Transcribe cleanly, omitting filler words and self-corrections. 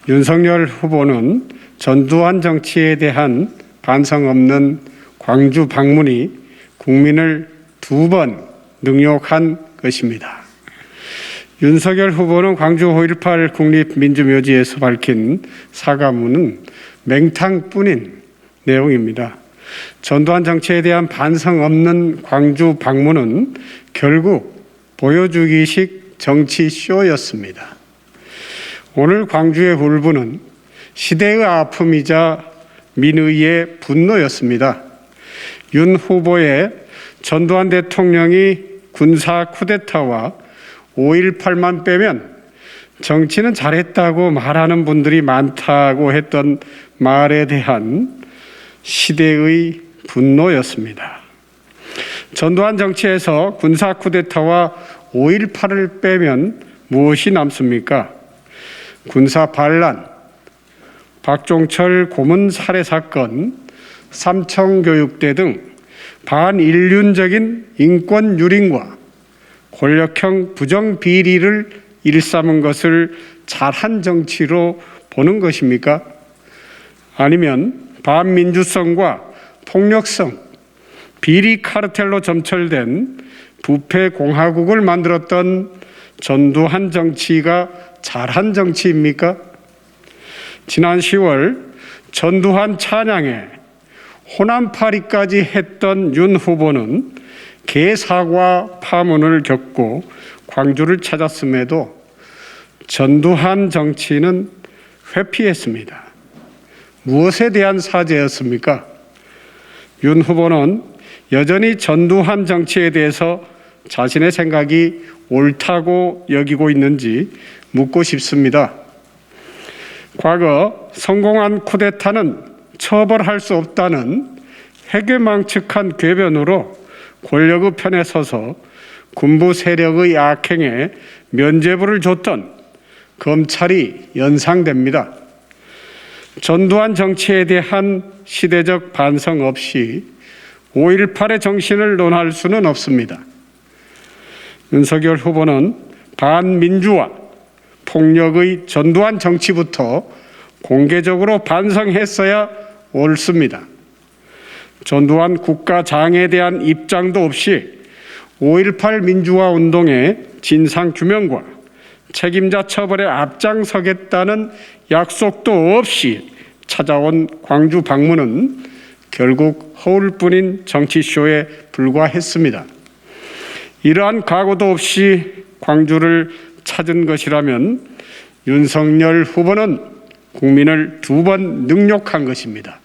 윤석열 후보는 전두환 정치에 대한 반성 없는 광주 방문이 국민을 2번 능욕한 것입니다. 윤석열 후보는 광주 5.18 국립민주묘지에서 밝힌 사과문은 맹탕뿐인 내용입니다. 전두환 정치에 대한 반성 없는 광주 방문은 결국 보여주기식 정치쇼였습니다. 오늘 광주의 울분은 시대의 아픔이자 민의의 분노였습니다. 윤 후보의 전두환 대통령이 군사 쿠데타와 5.18만 빼면 정치는 잘했다고 말하는 분들이 많다고 했던 말에 대한 시대의 분노였습니다. 전두환 정치에서 군사 쿠데타와 5.18을 빼면 무엇이 남습니까? 군사 반란, 박종철 고문 살해 사건, 삼청교육대 등 반인륜적인 인권 유린과 권력형 부정비리를 일삼은 것을 잘한 정치로 보는 것입니까? 아니면 반민주성과 폭력성, 비리 카르텔로 점철된 부패 공화국을 만들었던 전두환 정치가 잘한 정치입니까? 지난 10월 전두환 찬양에 호남파리까지 했던 윤 후보는 개사과 파문을 겪고 광주를 찾았음에도 전두환 정치는 회피했습니다. 무엇에 대한 사죄였습니까? 윤 후보는 여전히 전두환 정치에 대해서 자신의 생각이 옳다고 여기고 있는지 묻고 싶습니다. 과거 성공한 쿠데타는 처벌할 수 없다는 해괴망측한 궤변으로 권력의 편에 서서 군부 세력의 악행에 면죄부를 줬던 검찰이 연상됩니다. 전두환 정치에 대한 시대적 반성 없이 5.18의 정신을 논할 수는 없습니다. 윤석열 후보는 반민주화, 폭력의 전두환 정치부터 공개적으로 반성했어야 옳습니다. 전두환 국가장에 대한 입장도 없이 5.18 민주화 운동의 진상규명과 책임자 처벌에 앞장서겠다는 약속도 없이 찾아온 광주 방문은 결국 허울뿐인 정치쇼에 불과했습니다. 이러한 각오도 없이 광주를 찾은 것이라면 윤석열 후보는 국민을 2번 능욕한 것입니다.